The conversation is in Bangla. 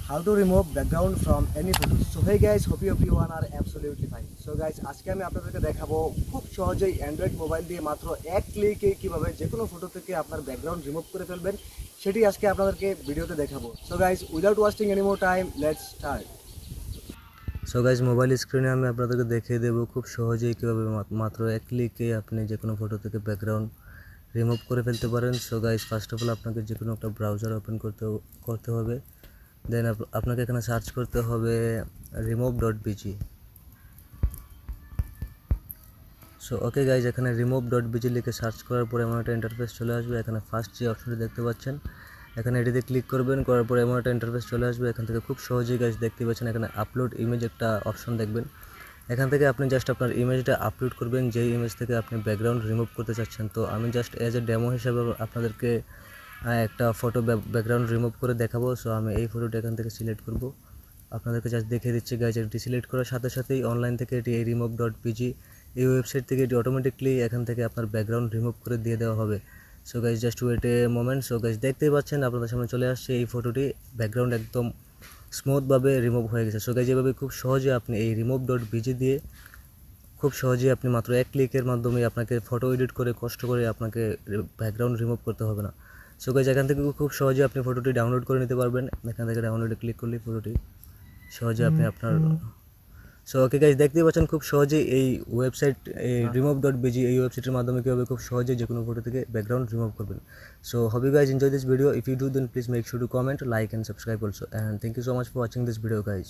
how to remove background from any photo. So hey guys, hope you everyone are absolutely fine. So guys, আজকে আমি আপনাদেরকে দেখাবো খুব সহজেই অ্যান্ড্রয়েড মোবাইল দিয়ে মাত্র এক ক্লিকে কিভাবে যে কোনো ফটো থেকে আপনার ব্যাকগ্রাউন্ড রিমুভ করে ফেলবেন সেটি আজকে আপনাদেরকে ভিডিওতে দেখাবো। So guys, without wasting any more time, let's start. So guys, mobile স্ক্রিনে আমি আপনাদেরকে দেখিয়ে দেবো খুব সহজেই কীভাবে মাত্র এক ক্লিকে আপনি যে কোনো ফটো থেকে ব্যাকগ্রাউন্ড রিমুভ করে ফেলতে পারেন। So guys, first of all আপনাকে যে কোনো একটা ব্রাউজার ওপেন করতে হবে। দেন আপনাকে এখানে সার্চ করতে হবে remove.bg। সো ওকে গাইজ, এখানে remove.bg লিখে সার্চ করার পরে এমন একটা ইন্টারফেস চলে আসবে। এখানে ফার্স্ট যে অপশনটি দেখতে পাচ্ছেন এখানে এটিতে ক্লিক করবেন, করার পরে এমন একটা ইন্টারফেস চলে আসবে। এখান থেকে খুব সহজেই গাইজ দেখতে পাচ্ছেন এখানে আপলোড ইমেজ একটা অপশন দেখবেন। এখান থেকে আপনি জাস্ট আপনার ইমেজটা আপলোড করবেন, যেই ইমেজ থেকে আপনি ব্যাকগ্রাউন্ড রিমুভ করতে চাচ্ছেন। তো আমি জাস্ট এজ এ ডেমো হিসাবে আপনাদেরকে একটা ফটো ব্যাকগ্রাউন্ড রিমুভ করে দেখাবো। সো আমি এই ফটোটা এখান থেকে সিলেক্ট করব, আপনাদেরকে জাস্ট দেখিয়ে দিচ্ছি গাইজ। এটি সিলেক্ট করার সাথে সাথেই অনলাইন থেকে এটি এই remove.bg এই ওয়েবসাইট থেকে এটি অটোমেটিকলি এখান থেকে আপনার ব্যাকগ্রাউন্ড রিমুভ করে দিয়ে দেওয়া হবে। So guys, just wait a moment. So guys, দেখতেই পাচ্ছেন আপনাদের সামনে চলে আসছে এই ফটোটি, ব্যাকগ্রাউন্ড একদম স্মুথভাবে রিমুভ হয়ে গেছে। সো গাইজ, এভাবে খুব সহজে আপনি এই remove.bg দিয়ে খুব সহজেই আপনি মাত্র এক ক্লিকের মাধ্যমে আপনাকে ফটো এডিট করে কষ্ট করে আপনাকে ব্যাকগ্রাউন্ড রিমুভ করতে হবে না। সো গাইজ, এখান থেকে খুব সহজে আপনি ফটোটি ডাউনলোড করে নিতে পারবেন। এখান থেকে ডাউনলোডে ক্লিক করলেই ফটোটি সহজে আপনি আপনার সো ওকে গাইজ, দেখতেই পাচ্ছেন খুব সহজেই এই ওয়েবসাইট এই remove.bg এই ওয়েবসাইটের মাধ্যমে কীভাবে খুব সহজে যে কোনো ফটো থেকে ব্যাকগ্রাউন্ড রিমুভ করবেন। So hope you guys enjoy this video. If you do, then please make sure to comment, like and subscribe also, and thank you so much for watching this video guys.